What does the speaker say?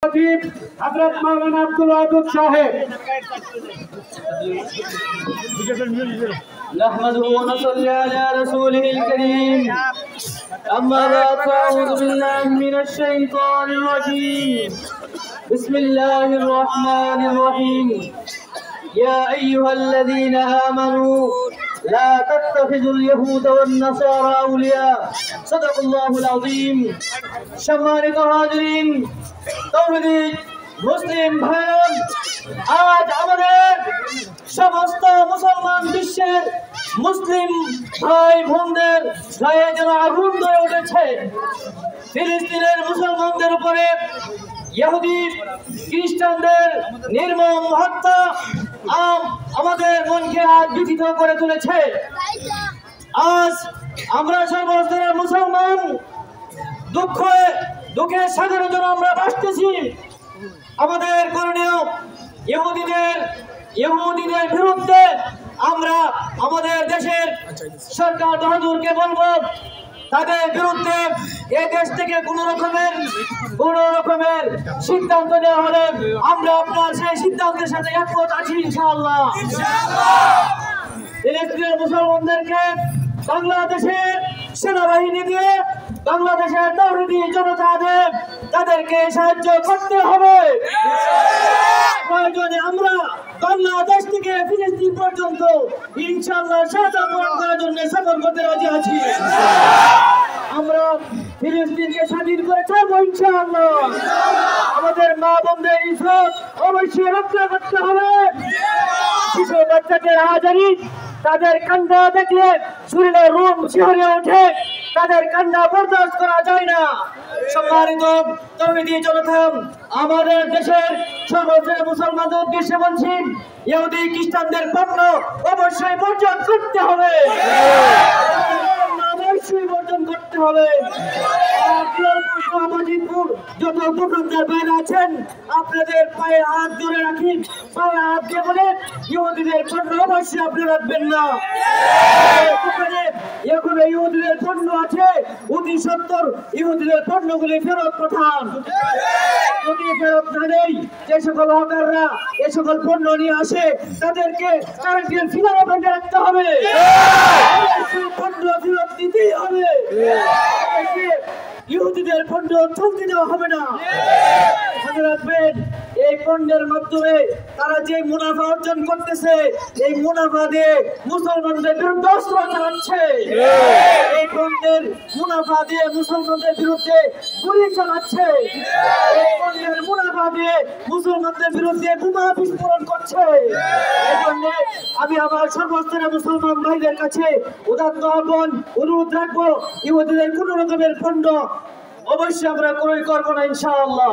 हजरत मौलाना अब्दुल वादुद साहेब। नहमदुहु व नसल्ली अला रसूलिहिल करीम। अम्मा बाद फअऊज़ु बिल्लाहि मिनश शैतानिर रजीम। बिस्मिल्लाहिर रहमानिर रहीम। या अय्युहल्लज़ीना आमनू ला तत्तखिजुल यहूद वन नसारा औलिया। सदक़ल्लाहुल अज़ीम। सम्मानित हाज़रीन, तौहीदी मुस्लिम भाइयों, आज আমাদের সমস্ত মুসলমান বিশ্বের মুসলিম ভাই বোনদের গায়ে যেন আগুন ধরে উঠেছে। ফিলিস্তিনের মুসলমানদের উপরে ইহুদি খ্রিস্টানদের নির্মম হত্যা আমাদের মনকে আজ ব্যথিত করে তুলেছে। আজ আমরা সর্বস্তরের মুসলমান দুঃখের সাগরে যেন আমরা ভাসতেছি। আমাদের করণীয় ইহুদিদের বিরুদ্ধে আমরা আমাদের দেশের সরকার বাহাদুরকে বলবো, তাদের বিরুদ্ধে এই দেশ থেকে কোন রকমের সিদ্ধান্ত নেওয়া হলে আমরা আপনার সেই সিদ্ধান্তের সাথে একমত আছি ইনশাআল্লাহ। ফিলিস্তিনের মুসলমানদেরকে বাংলাদেশের সেনাবাহিনী দিয়ে, বাংলাদেশের তৌহিদি জনতা দিয়ে তাদেরকে সাহায্য করতে হবে। প্রয়োজনে আমরা বাংলাদেশ থেকে ফিলিস্তিন পর্যন্ত ইনশাআল্লাহ সহায়তা প্রদান করার জন্য সফর করতে রাজি আছি। আমরা ফিলিস্তিনকে স্বাধীন করে ছাড়বো ইনশাআল্লাহ। আমাদের মা বোনদের ইজ্জত অবশ্যই রক্ষা করতে হবে। শিশু বাচ্চাদের হাজারি, তাদের কান্না দেখলে শরীরে রোম শিহরে ওঠে, তাদের কান্না বরদাস্ত করা যায় না। সম্মানিত তৌহিদি জনতা, আমাদের দেশের সর্বস্তরের মুসলমানদের উদ্দেশ্যে বলছি, ইহুদি খ্রিস্টানদের পণ্য অবশ্যই বর্জন করতে হবে, অবশ্যই বর্জন করতে হবে। যত দোকানদার বাইরে আছেন, আপনাদের পায়ে হাত ধরে রাখি, পায়ে হাত দিয়ে বলে ইহুদিদের পণ্য অবশ্যই আপনি রাখবেন না। এখন ইহুদিদের পণ্য আছে, অতি সত্তর ইহুদিদের পণ্যগুলি ফেরত পাঠান। যদি ফেরত না নেই, যে সকল হকাররা এ সকল পণ্য নিয়ে আসে তাদেরকে কারেন্টের ফিলারে বেঁধে রাখতে হবে, পণ্য ফেরত দিতেই হবে। ইহুদিদের পণ্য চলতে দেওয়া হবে না। মনে রাখবেন, এই পণ্যের মাধ্যমে তারা যে মুনাফা অর্জন করতেছে, এই মুনাফা দিয়ে মুসলমানদের বিরুদ্ধে অস্ত্র চালাচ্ছে। এই পণ্যের মুনাফা দিয়ে মুসলমানদের বিরুদ্ধে গুলি চালাচ্ছে। এই পণ্যের মুনাফা দিয়ে মুসলমানদের বিরুদ্ধে বোমা বিস্ফোরণ করছে। এই জন্য আমি আমার সর্বস্তরের মুসলমান ভাইদের কাছে উদাত্ত আহ্বান অনুরোধ রাখবো, ইহুদিদের কোন রকমের পণ্য অবশ্যই আমরা ক্রয় করবো না ইনশাআল্লাহ।